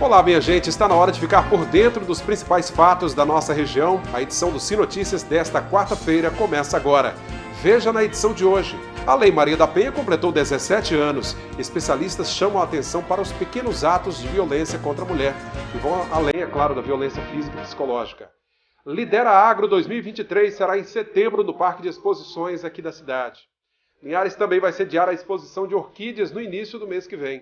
Olá, minha gente, está na hora de ficar por dentro dos principais fatos da nossa região. A edição do SIN Notícias desta quarta-feira começa agora. Veja na edição de hoje. A Lei Maria da Penha completou 17 anos. Especialistas chamam a atenção para os pequenos atos de violência contra a mulher, que vão além, é claro, da violência física e psicológica. Lidera Agro 2023 será em setembro no Parque de Exposições aqui da cidade. Linhares também vai sediar a exposição de orquídeas no início do mês que vem.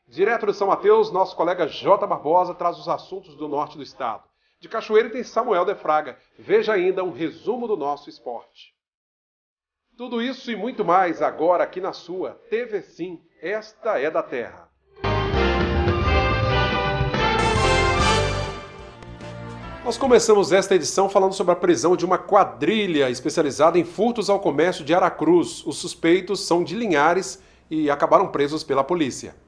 Direto de São Mateus, nosso colega J. Barbosa traz os assuntos do norte do estado. De Cachoeira tem Samuel de Fraga. Veja ainda um resumo do nosso esporte. Tudo isso e muito mais agora aqui na sua TV Sim, esta é da terra. Nós começamos esta edição falando sobre a prisão de uma quadrilha especializada em furtos ao comércio de Aracruz. Os suspeitos são de Linhares e acabaram presos pela polícia.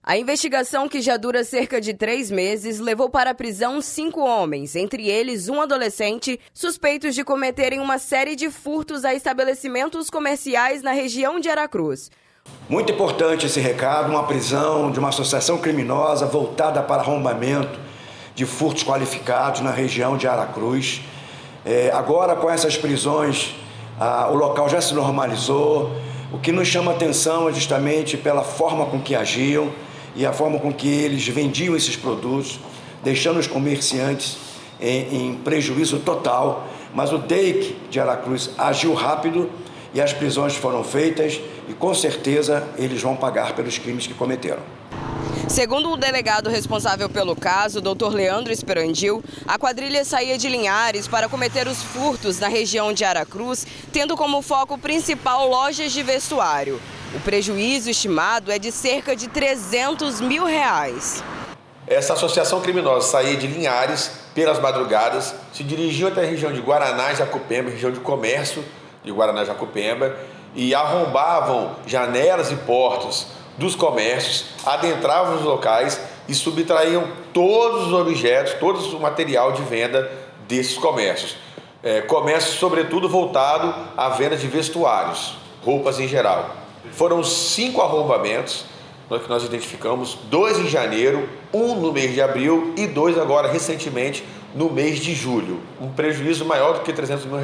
A investigação, que já dura cerca de 3 meses, levou para a prisão 5 homens, entre eles um adolescente, suspeitos de cometerem uma série de furtos a estabelecimentos comerciais na região de Aracruz. Muito importante esse recado, uma prisão de uma associação criminosa voltada para arrombamento de furtos qualificados na região de Aracruz. Agora, com essas prisões, o local já se normalizou. O que nos chama atenção é justamente pela forma com que agiam e a forma com que eles vendiam esses produtos, deixando os comerciantes em prejuízo total. Mas o DEIC de Aracruz agiu rápido e as prisões foram feitas e com certeza eles vão pagar pelos crimes que cometeram. Segundo o delegado responsável pelo caso, Dr. Leandro Esperandil, a quadrilha saía de Linhares para cometer os furtos na região de Aracruz, tendo como foco principal lojas de vestuário. O prejuízo estimado é de cerca de R$300 mil. Essa associação criminosa saía de Linhares pelas madrugadas, se dirigiam até a região de Guaraná e Jacupemba, região de comércio de Guaraná e Jacupemba, e arrombavam janelas e portas dos comércios, adentravam os locais e subtraíam todos os objetos, todo o material de venda desses comércios. Comércio, sobretudo, voltado à venda de vestuários, roupas em geral. Foram 5 arrombamentos que nós identificamos, 2 em janeiro, 1 no mês de abril e 2 agora, recentemente, no mês de julho. Um prejuízo maior do que R$300 mil.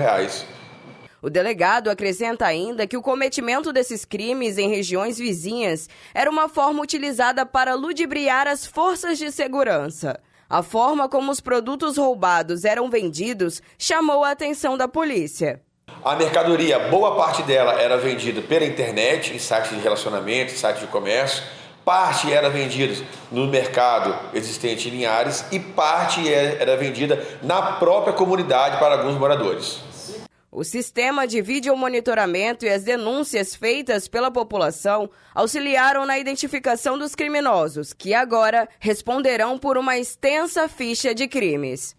O delegado acrescenta ainda que o cometimento desses crimes em regiões vizinhas era uma forma utilizada para ludibriar as forças de segurança. A forma como os produtos roubados eram vendidos chamou a atenção da polícia. A mercadoria, boa parte dela era vendida pela internet, em sites de relacionamento, em sites de comércio. Parte era vendida no mercado existente em Linhares e parte era vendida na própria comunidade para alguns moradores. O sistema de videomonitoramento e as denúncias feitas pela população auxiliaram na identificação dos criminosos, que agora responderão por uma extensa ficha de crimes.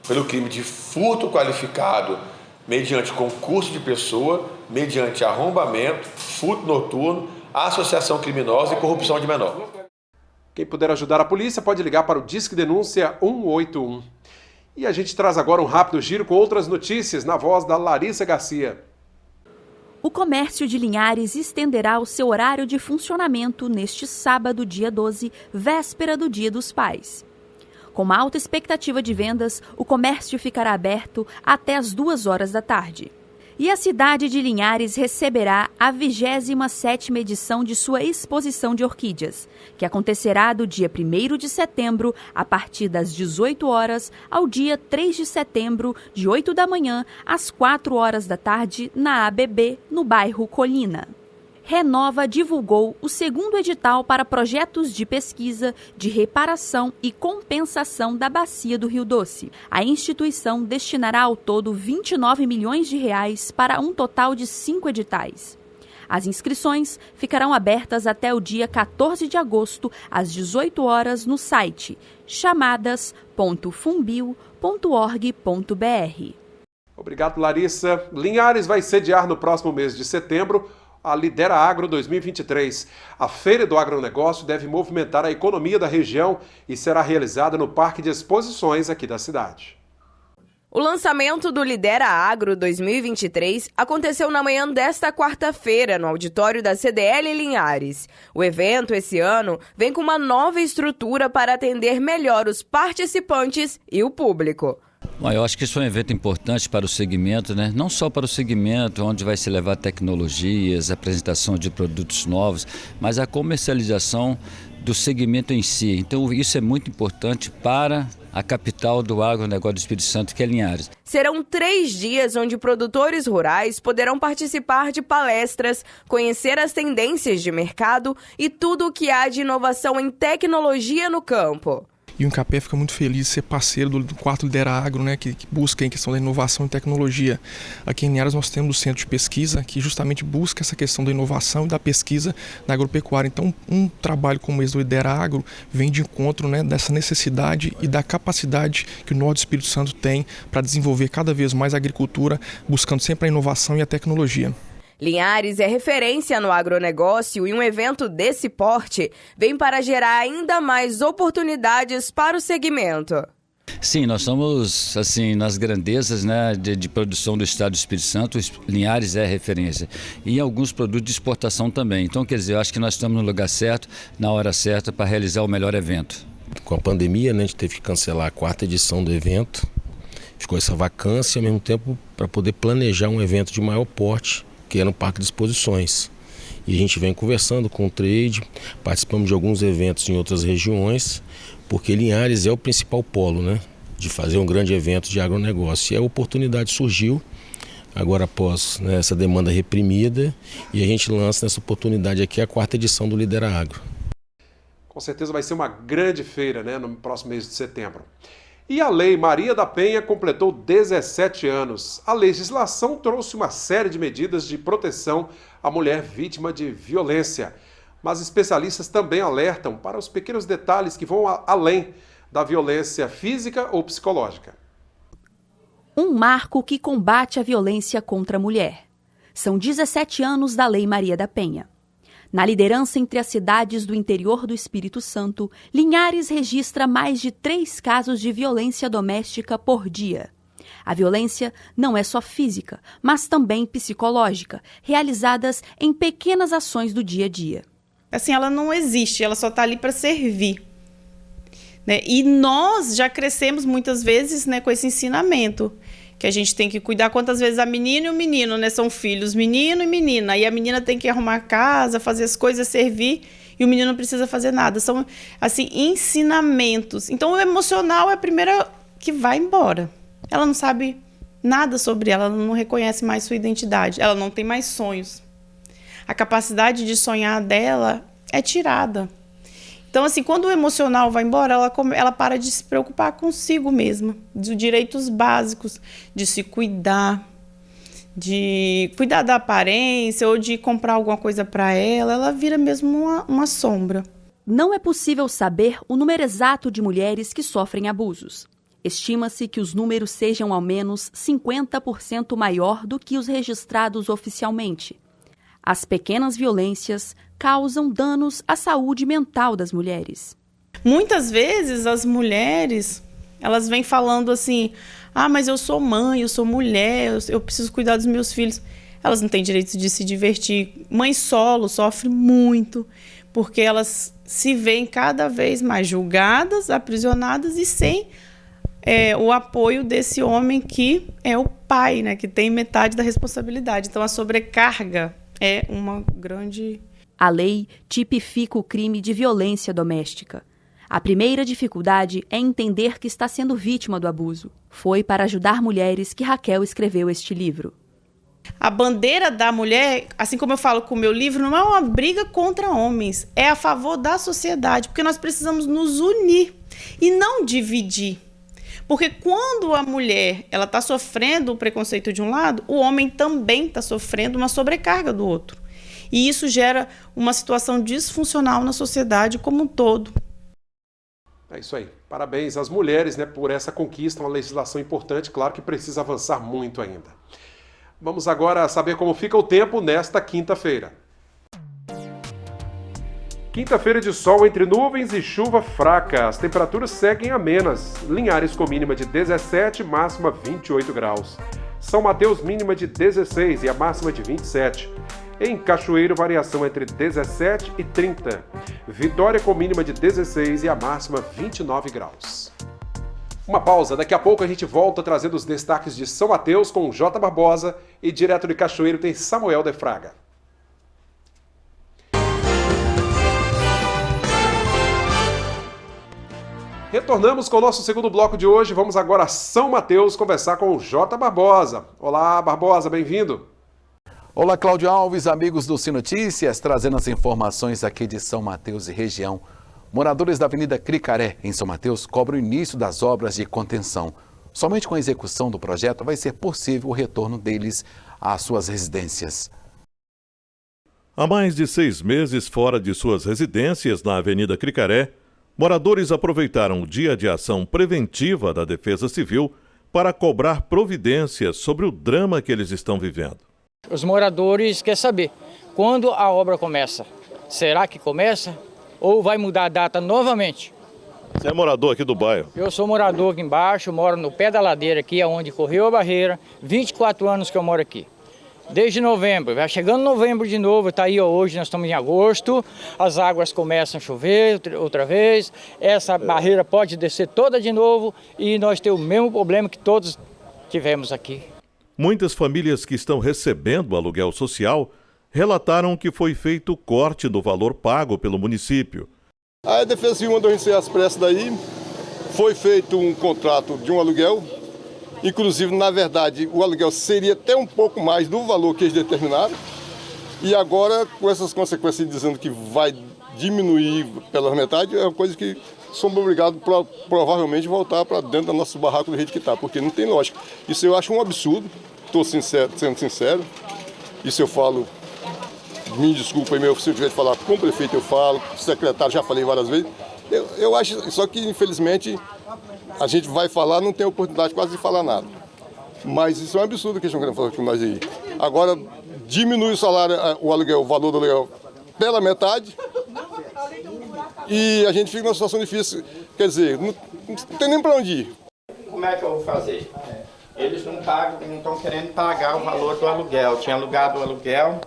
Pelo crime de furto qualificado, mediante concurso de pessoa, mediante arrombamento, furto noturno, associação criminosa e corrupção de menor. Quem puder ajudar a polícia pode ligar para o Disque Denúncia 181. E a gente traz agora um rápido giro com outras notícias na voz da Larissa Garcia. O comércio de Linhares estenderá o seu horário de funcionamento neste sábado, dia 12, véspera do Dia dos Pais. Com uma alta expectativa de vendas, o comércio ficará aberto até as 2 horas da tarde. E a cidade de Linhares receberá a 27ª edição de sua exposição de orquídeas, que acontecerá do dia 1º de setembro, a partir das 18 horas, ao dia 3 de setembro, de 8 da manhã às 4 horas da tarde, na ABB, no bairro Colina. Renova divulgou o 2º edital para projetos de pesquisa, de reparação e compensação da Bacia do Rio Doce. A instituição destinará ao todo R$29 milhões para um total de 5 editais. As inscrições ficarão abertas até o dia 14 de agosto, às 18 horas, no site chamadas.fumbio.org.br. Obrigado, Larissa. Linhares vai sediar no próximo mês de setembro a Lidera Agro 2023. A Feira do Agronegócio deve movimentar a economia da região e será realizada no Parque de Exposições aqui da cidade. O lançamento do Lidera Agro 2023 aconteceu na manhã desta quarta-feira, no auditório da CDL Linhares. O evento, esse ano, vem com uma nova estrutura para atender melhor os participantes e o público. Bom, eu acho que isso é um evento importante para o segmento, né? Não só para o segmento, onde vai se levar tecnologias, apresentação de produtos novos, mas a comercialização do segmento em si. Então isso é muito importante para a capital do agronegócio do Espírito Santo, que é Linhares. Serão 3 dias onde produtores rurais poderão participar de palestras, conhecer as tendências de mercado e tudo o que há de inovação em tecnologia no campo. E o Incapé fica muito feliz de ser parceiro do quarto Lidera Agro, né, que busca em questão da inovação e tecnologia. Aqui em Linhares nós temos o centro de pesquisa que justamente busca essa questão da inovação e da pesquisa na agropecuária. Então um trabalho como esse do Lidera Agro vem de encontro, né, dessa necessidade e da capacidade que o Norte do Espírito Santo tem para desenvolver cada vez mais a agricultura, buscando sempre a inovação e a tecnologia. Linhares é referência no agronegócio e um evento desse porte vem para gerar ainda mais oportunidades para o segmento. Sim, nós estamos assim, nas grandezas, né, de produção do estado do Espírito Santo. Linhares é referência. E alguns produtos de exportação também. Então, quer dizer, eu acho que nós estamos no lugar certo, na hora certa, para realizar o melhor evento. Com a pandemia, né, a gente teve que cancelar a 4ª edição do evento. Ficou essa vacância, ao mesmo tempo, para poder planejar um evento de maior porte, que é no Parque de Exposições. E a gente vem conversando com o trade, participamos de alguns eventos em outras regiões, porque Linhares é o principal polo, né, de fazer um grande evento de agronegócio. E a oportunidade surgiu, agora após, né, essa demanda reprimida, e a gente lança nessa oportunidade aqui a 4ª edição do Lidera Agro. Com certeza vai ser uma grande feira, né, no próximo mês de setembro. E a Lei Maria da Penha completou 17 anos. A legislação trouxe uma série de medidas de proteção à mulher vítima de violência. Mas especialistas também alertam para os pequenos detalhes que vão além da violência física ou psicológica. Um marco que combate a violência contra a mulher. São 17 anos da Lei Maria da Penha. Na liderança entre as cidades do interior do Espírito Santo, Linhares registra mais de 3 casos de violência doméstica por dia. A violência não é só física, mas também psicológica, realizadas em pequenas ações do dia a dia. Assim, ela não existe, ela só está ali para servir. Né? E nós já crescemos muitas vezes, né, com esse ensinamento, que a gente tem que cuidar. Quantas vezes a menina e o menino, né, são filhos, menino e menina, e a menina tem que arrumar a casa, fazer as coisas, servir, e o menino não precisa fazer nada. São, assim, ensinamentos. Então, o emocional é a primeira que vai embora. Ela não sabe nada sobre ela, ela não reconhece mais sua identidade, ela não tem mais sonhos. A capacidade de sonhar dela é tirada. Então, assim, quando o emocional vai embora, ela para de se preocupar consigo mesma, dos direitos básicos, de se cuidar, de cuidar da aparência ou de comprar alguma coisa para ela vira mesmo uma sombra. Não é possível saber o número exato de mulheres que sofrem abusos. Estima-se que os números sejam ao menos 50% maior do que os registrados oficialmente. As pequenas violências causam danos à saúde mental das mulheres. Muitas vezes as mulheres, elas vêm falando assim, mas eu sou mãe, eu sou mulher, eu preciso cuidar dos meus filhos. Elas não têm direito de se divertir. Mãe solo sofre muito, porque elas se veem cada vez mais julgadas, aprisionadas e sem o apoio desse homem que é o pai, né, que tem metade da responsabilidade. Então a sobrecarga é uma grande... A lei tipifica o crime de violência doméstica. A primeira dificuldade é entender que está sendo vítima do abuso. Foi para ajudar mulheres que Raquel escreveu este livro. A bandeira da mulher, assim como eu falo com o meu livro, não é uma briga contra homens, é a favor da sociedade, porque nós precisamos nos unir e não dividir. Porque quando a mulher está sofrendo o preconceito de um lado, o homem também está sofrendo uma sobrecarga do outro. E isso gera uma situação disfuncional na sociedade como um todo. É isso aí. Parabéns às mulheres, né, por essa conquista, uma legislação importante, claro que precisa avançar muito ainda. Vamos agora saber como fica o tempo nesta quinta-feira. Quinta-feira de sol entre nuvens e chuva fraca. As temperaturas seguem amenas. Linhares com mínima de 17, máxima 28 graus. São Mateus, mínima de 16 e a máxima de 27. Em Cachoeiro, variação entre 17 e 30. Vitória com mínima de 16 e a máxima 29 graus. Uma pausa, daqui a pouco a gente volta trazendo os destaques de São Mateus com J. Barbosa e direto de Cachoeiro tem Samuel de Fraga. Retornamos com o nosso segundo bloco de hoje. Vamos agora a São Mateus conversar com o J. Barbosa. Olá, Barbosa, bem-vindo. Olá, Cláudio Alves, amigos do Sinotícias, trazendo as informações aqui de São Mateus e região. Moradores da Avenida Cricaré, em São Mateus, cobram o início das obras de contenção. Somente com a execução do projeto vai ser possível o retorno deles às suas residências. Há mais de 6 meses fora de suas residências na Avenida Cricaré, moradores aproveitaram o Dia de Ação Preventiva da Defesa Civil para cobrar providências sobre o drama que eles estão vivendo. Os moradores querem saber quando a obra começa. Será que começa ou vai mudar a data novamente? Você é morador aqui do bairro? Eu sou morador aqui embaixo, moro no pé da ladeira aqui, onde correu a barreira. 24 anos que eu moro aqui. Desde novembro, vai chegando novembro de novo, está aí hoje, nós estamos em agosto, as águas começam a chover outra vez, essa barreira pode descer toda de novo e nós temos o mesmo problema que todos tivemos aqui. Muitas famílias que estão recebendo o aluguel social relataram que foi feito o corte do valor pago pelo município. A Defesa Civil mandou encerrar as pressas daí, foi feito um contrato de um aluguel. Inclusive, na verdade, o aluguel seria até um pouco mais do valor que eles determinaram. E agora, com essas consequências dizendo que vai diminuir pela metade, é uma coisa que somos obrigados para provavelmente voltar para dentro da nossa barraca do jeito que está, porque não tem lógica. Isso eu acho um absurdo, estou sendo sincero. Isso eu falo, me desculpa, se eu tiver de falar com o prefeito eu falo, com o secretário já falei várias vezes. Eu acho, só que infelizmente a gente vai falar, não tem oportunidade quase de falar nada. Mas isso é um absurdo que eles estão querendo falar com nós aí. Agora, diminui o salário, o aluguel, o valor do aluguel pela metade e a gente fica numa situação difícil. Quer dizer, não tem nem para onde ir. Como é que eu vou fazer? Eles não pagam, não estão querendo pagar o valor do aluguel. Tinha alugado o aluguel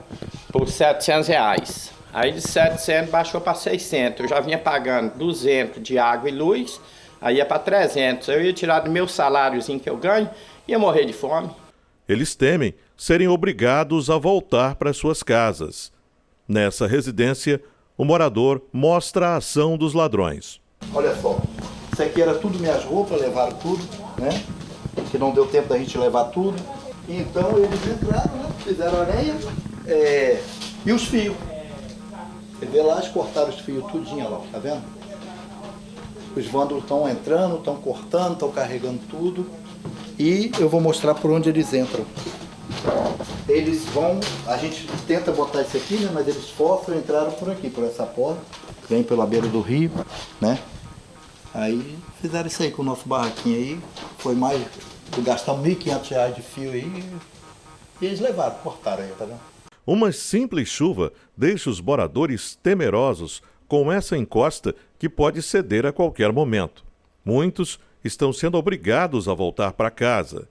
por R$700. Aí de 700 baixou para 600. Eu já vinha pagando 200 de água e luz. Aí ia para 300, eu ia tirar do meu saláriozinho que eu ganho, ia morrer de fome. Eles temem serem obrigados a voltar para suas casas. Nessa residência, o morador mostra a ação dos ladrões. Olha só, isso aqui era tudo minhas roupas, levaram tudo, né? Que não deu tempo da gente levar tudo. Então eles entraram, né? Fizeram areia e os fios. Você vê lá, eles cortaram os fios tudinho, ó, tá vendo? Os vândalos estão entrando, estão cortando, estão carregando tudo. E eu vou mostrar por onde eles entram. Eles vão, a gente tenta botar isso aqui, né? Mas eles forçam, entraram por aqui, por essa porta. Vem pela beira do rio, né? Aí fizeram isso aí com o nosso barraquinho aí. Foi mais, gastamos R$1.500 de fio aí. E eles levaram, cortaram aí, tá vendo? Uma simples chuva deixa os moradores temerosos com essa encosta que pode ceder a qualquer momento. Muitos estão sendo obrigados a voltar para casa.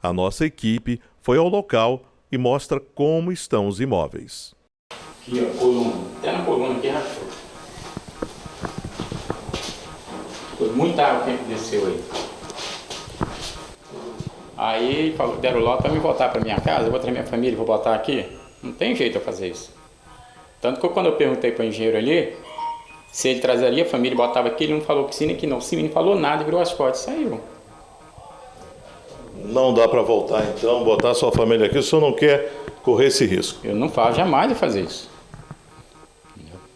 A nossa equipe foi ao local e mostra como estão os imóveis. Aqui, ó, coluna. Até na coluna aqui rachou. Foi muita água que desceu aí. Aí deram lote para me voltar para minha casa, eu vou trazer minha família e vou botar aqui. Não tem jeito de fazer isso. Tanto que quando eu perguntei para o engenheiro ali, se ele trazeria a família e botava aqui, ele não falou que sim nem que não. Sim, não falou nada, virou as costas e saiu. Não dá para voltar então, botar sua família aqui, o senhor não quer correr esse risco? Eu não falo jamais de fazer isso.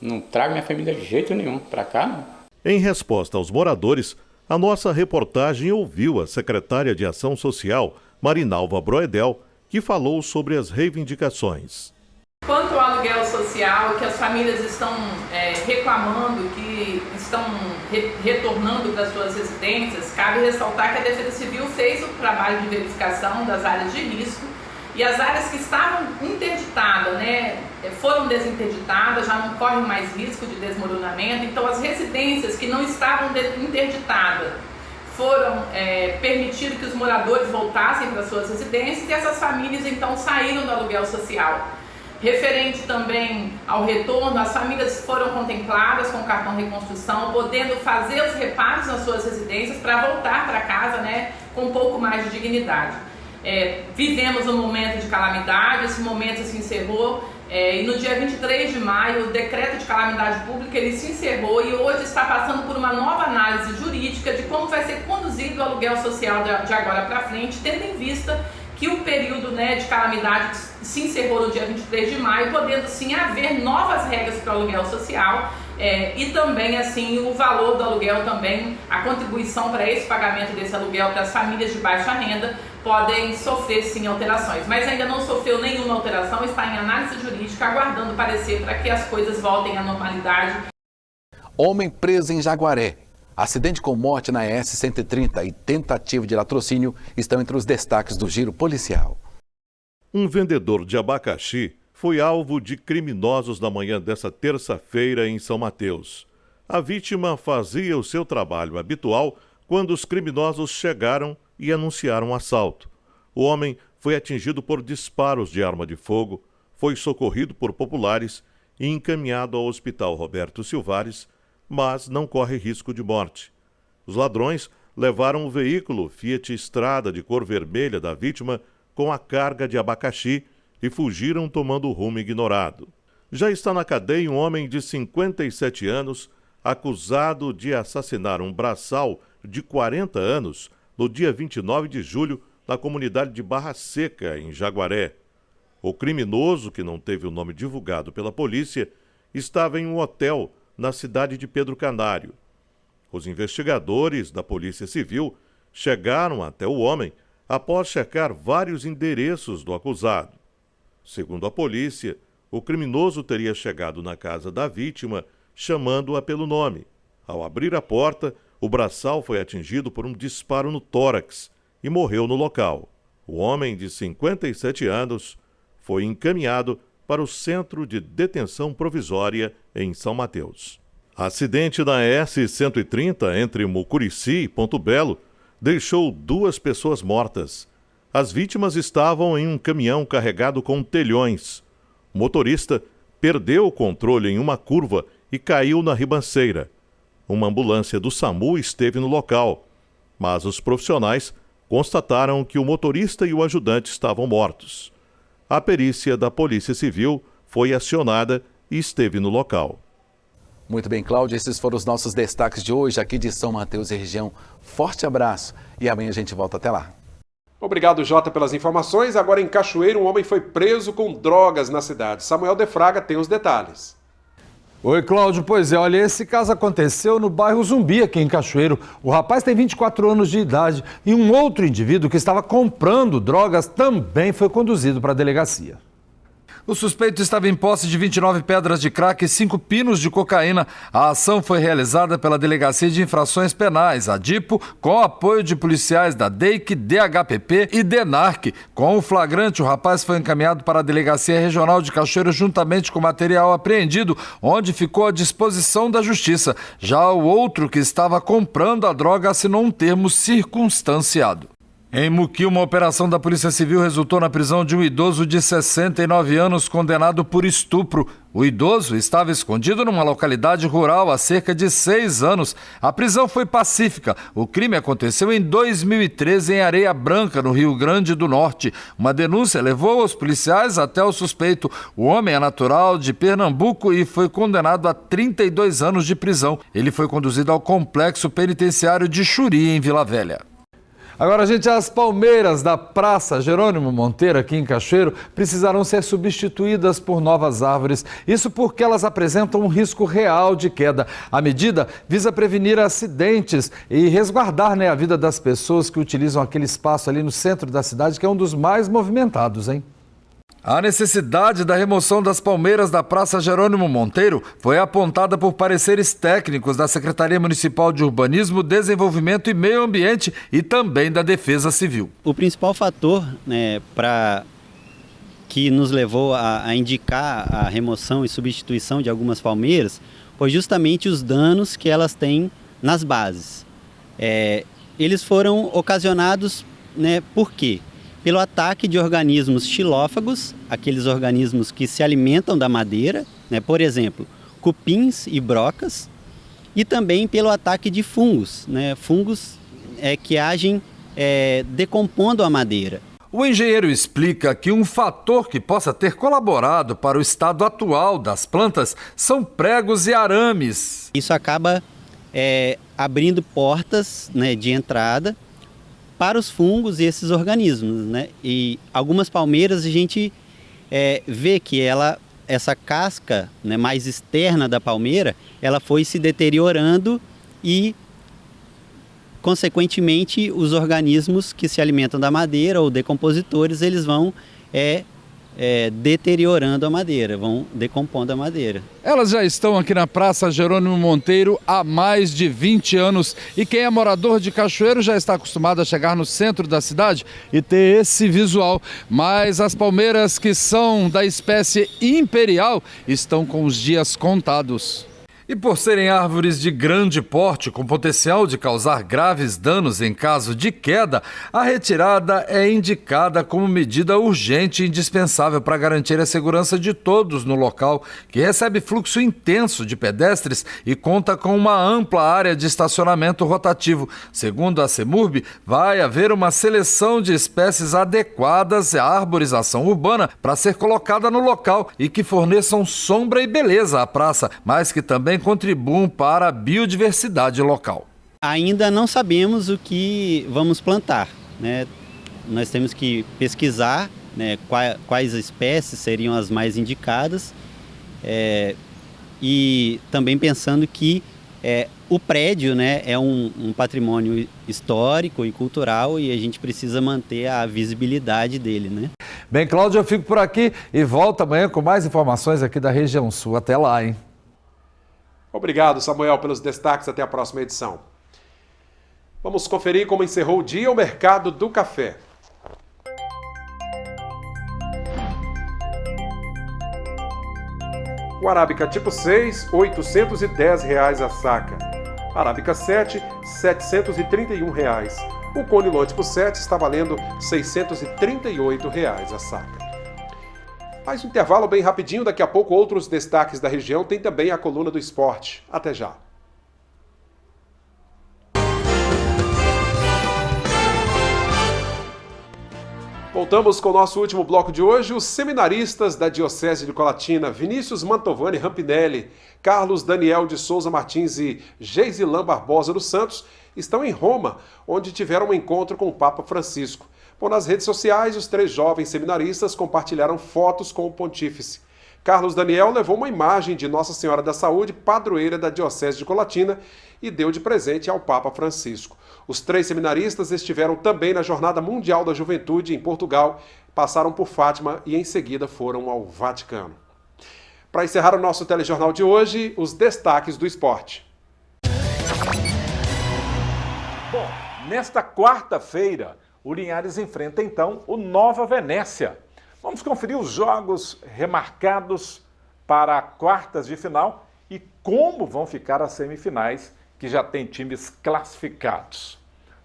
Não trago minha família de jeito nenhum para cá, não. Em resposta aos moradores, a nossa reportagem ouviu a secretária de Ação Social, Marinalva Broedel, que falou sobre as reivindicações. Quanto ao aluguel social, que as famílias estão reclamando, que estão retornando para suas residências, cabe ressaltar que a Defesa Civil fez o trabalho de verificação das áreas de risco E as áreas que estavam interditadas, né, foram desinterditadas, já não correm mais risco de desmoronamento. Então as residências que não estavam interditadas foram permitido que os moradores voltassem para suas residências e essas famílias então saíram do aluguel social. Referente também ao retorno, as famílias foram contempladas com o cartão reconstrução, podendo fazer os reparos nas suas residências para voltar para casa, né, com um pouco mais de dignidade. Vivemos um momento de calamidade, esse momento se encerrou e no dia 23 de maio o decreto de calamidade pública ele se encerrou e hoje está passando por uma nova análise jurídica de como vai ser conduzido o aluguel social de agora para frente, tendo em vista que o período, né, de calamidade se encerrou no dia 23 de maio, podendo sim haver novas regras para o aluguel social e também assim o valor do aluguel também, a contribuição para esse pagamento desse aluguel para as famílias de baixa renda podem sofrer sim alterações, mas ainda não sofreu nenhuma alteração, está em análise jurídica, aguardando parecer para que as coisas voltem à normalidade. Homem preso em Jaguaré. Acidente com morte na ES-130 e tentativa de latrocínio estão entre os destaques do giro policial. Um vendedor de abacaxi foi alvo de criminosos na manhã desta terça-feira em São Mateus. A vítima fazia o seu trabalho habitual quando os criminosos chegaram e anunciaram um assalto. O homem foi atingido por disparos de arma de fogo, foi socorrido por populares e encaminhado ao Hospital Roberto Silvares, mas não corre risco de morte. Os ladrões levaram o veículo Fiat Strada de cor vermelha da vítima com a carga de abacaxi e fugiram tomando o rumo ignorado. Já está na cadeia um homem de 57 anos acusado de assassinar um braçal de 40 anos no dia 29 de julho na comunidade de Barra Seca, em Jaguaré. O criminoso, que não teve o nome divulgado pela polícia, estava em um hotel na cidade de Pedro Canário. Os investigadores da Polícia Civil chegaram até o homem após checar vários endereços do acusado. Segundo a polícia, o criminoso teria chegado na casa da vítima chamando-a pelo nome. Ao abrir a porta, o braçal foi atingido por um disparo no tórax e morreu no local. O homem de 57 anos foi encaminhado para o Centro de Detenção Provisória em São Mateus. Acidente na ES-130 entre Mucurici e Ponto Belo deixou 2 pessoas mortas. As vítimas estavam em um caminhão carregado com telhões. O motorista perdeu o controle em uma curva e caiu na ribanceira. Uma ambulância do SAMU esteve no local, mas os profissionais constataram que o motorista e o ajudante estavam mortos. A perícia da Polícia Civil foi acionada e esteve no local. Muito bem, Cláudia, esses foram os nossos destaques de hoje aqui de São Mateus e região. Forte abraço e amanhã a gente volta até lá. Obrigado, Jota, pelas informações. Agora em Cachoeiro, um homem foi preso com drogas na cidade. Samuel de Fraga tem os detalhes. Oi, Cláudio. Pois é, olha, esse caso aconteceu no bairro Zumbi, aqui em Cachoeiro. O rapaz tem 24 anos de idade e um outro indivíduo que estava comprando drogas também foi conduzido para a delegacia. O suspeito estava em posse de 29 pedras de crack e 5 pinos de cocaína. A ação foi realizada pela Delegacia de Infrações Penais, a DIPO, com apoio de policiais da DEIC, DHPP e DENARC. Com o flagrante, o rapaz foi encaminhado para a Delegacia Regional de Cachoeiro juntamente com material apreendido, onde ficou à disposição da Justiça. Já o outro que estava comprando a droga assinou um termo circunstanciado. Em Muqui, uma operação da Polícia Civil resultou na prisão de um idoso de 69 anos condenado por estupro. O idoso estava escondido numa localidade rural há cerca de 6 anos. A prisão foi pacífica. O crime aconteceu em 2013 em Areia Branca, no Rio Grande do Norte. Uma denúncia levou os policiais até o suspeito. O homem é natural de Pernambuco e foi condenado a 32 anos de prisão. Ele foi conduzido ao complexo penitenciário de Xuri, em Vila Velha. Agora, gente, as palmeiras da Praça Jerônimo Monteiro, aqui em Cachoeiro, precisarão ser substituídas por novas árvores. Isso porque elas apresentam um risco real de queda. A medida visa prevenir acidentes e resguardar, a vida das pessoas que utilizam aquele espaço ali no centro da cidade, que é um dos mais movimentados, hein? A necessidade da remoção das palmeiras da Praça Jerônimo Monteiro foi apontada por pareceres técnicos da Secretaria Municipal de Urbanismo, Desenvolvimento e Meio Ambiente e também da Defesa Civil. O principal fator, para que nos levou a indicar a remoção e substituição de algumas palmeiras foi justamente os danos que elas têm nas bases. Eles foram ocasionados, né, por quê? Pelo ataque de organismos xilófagos, aqueles organismos que se alimentam da madeira, né, por exemplo, cupins e brocas, e também pelo ataque de fungos, né, fungos que agem decompondo a madeira. O engenheiro explica que um fator que possa ter colaborado para o estado atual das plantas são pregos e arames. Isso acaba abrindo portas, né, de entrada para os fungos e esses organismos, né? E algumas palmeiras a gente vê que essa casca, né, mais externa da palmeira, ela foi se deteriorando e, consequentemente, os organismos que se alimentam da madeira ou decompositores, eles vão deteriorando a madeira, vão decompondo a madeira. Elas já estão aqui na Praça Jerônimo Monteiro há mais de 20 anos e quem é morador de Cachoeiro já está acostumado a chegar no centro da cidade e ter esse visual. Mas as palmeiras que são da espécie imperial estão com os dias contados. E por serem árvores de grande porte, com potencial de causar graves danos em caso de queda, a retirada é indicada como medida urgente e indispensável para garantir a segurança de todos no local, que recebe fluxo intenso de pedestres e conta com uma ampla área de estacionamento rotativo. Segundo a CEMURB, vai haver uma seleção de espécies adequadas à arborização urbana para ser colocada no local e que forneçam sombra e beleza à praça, mas que também contribuam para a biodiversidade local. Ainda não sabemos o que vamos plantar, né? Nós temos que pesquisar, né, quais espécies seriam as mais indicadas e também pensando que o prédio, né, é um patrimônio histórico e cultural e a gente precisa manter a visibilidade dele, né? Bem, Cláudio, eu fico por aqui e volto amanhã com mais informações aqui da região sul. Até lá, hein? Obrigado, Samuel, pelos destaques. Até a próxima edição. Vamos conferir como encerrou o dia o mercado do café. O Arábica tipo 6, R$ 810 a saca. Arábica 7, R$ 731. O Conilon tipo 7 está valendo R$ 638 a saca. Mais um intervalo bem rapidinho, daqui a pouco outros destaques da região, tem também a coluna do esporte. Até já. Voltamos com o nosso último bloco de hoje. Os seminaristas da Diocese de Colatina, Vinícius Mantovani Rampinelli, Carlos Daniel de Souza Martins e Geisilan Barbosa dos Santos, estão em Roma, onde tiveram um encontro com o Papa Francisco. Bom, nas redes sociais, os 3 jovens seminaristas compartilharam fotos com o pontífice. Carlos Daniel levou uma imagem de Nossa Senhora da Saúde, padroeira da Diocese de Colatina, e deu de presente ao Papa Francisco. Os 3 seminaristas estiveram também na Jornada Mundial da Juventude em Portugal, passaram por Fátima e em seguida foram ao Vaticano. Para encerrar o nosso telejornal de hoje, os destaques do esporte. Bom, nesta quarta-feira, o Linhares enfrenta então o Nova Venécia. Vamos conferir os jogos remarcados para quartas de final e como vão ficar as semifinais, que já tem times classificados.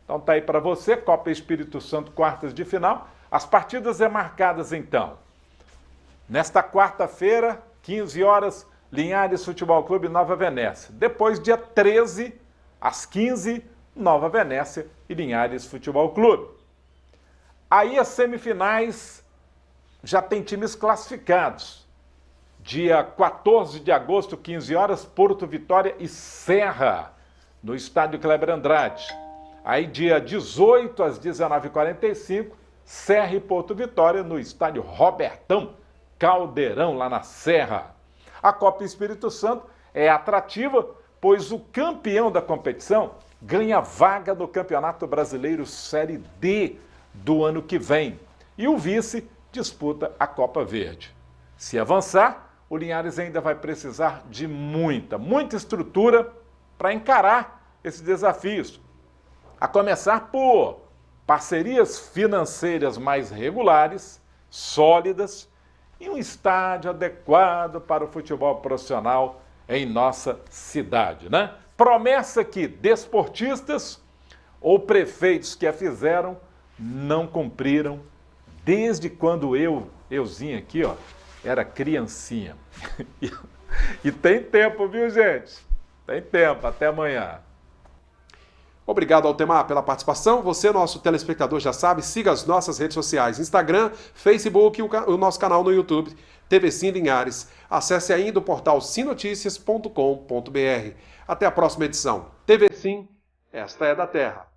Então tá aí para você, Copa Espírito Santo, quartas de final. As partidas remarcadas então. Nesta quarta-feira, 15 horas, Linhares Futebol Clube Nova Venécia. Depois, dia 13, às 15, Nova Venécia e Linhares Futebol Clube. Aí as semifinais já tem times classificados. Dia 14 de agosto, 15 horas, Porto Vitória e Serra, no estádio Kleber Andrade. Aí dia 18 às 19h45, Serra e Porto Vitória no estádio Robertão Caldeirão, lá na Serra. A Copa Espírito Santo é atrativa, pois o campeão da competição ganha vaga no Campeonato Brasileiro Série D do ano que vem. E o vice disputa a Copa Verde. Se avançar, o Linhares ainda vai precisar de muita estrutura para encarar esses desafios. A começar por parcerias financeiras mais regulares, sólidas e um estádio adequado para o futebol profissional em nossa cidade, né? Promessa que desportistas ou prefeitos que a fizeram não cumpriram desde quando euzinho aqui, ó, era criancinha. E tem tempo, viu, gente? Tem tempo, até amanhã. Obrigado, Altemar, pela participação. Você, nosso telespectador, já sabe, siga as nossas redes sociais, Instagram, Facebook e o nosso canal no YouTube, TV Sim Linhares. Acesse ainda o portal sinoticias.com.br. Até a próxima edição. TV Sim, esta é da Terra.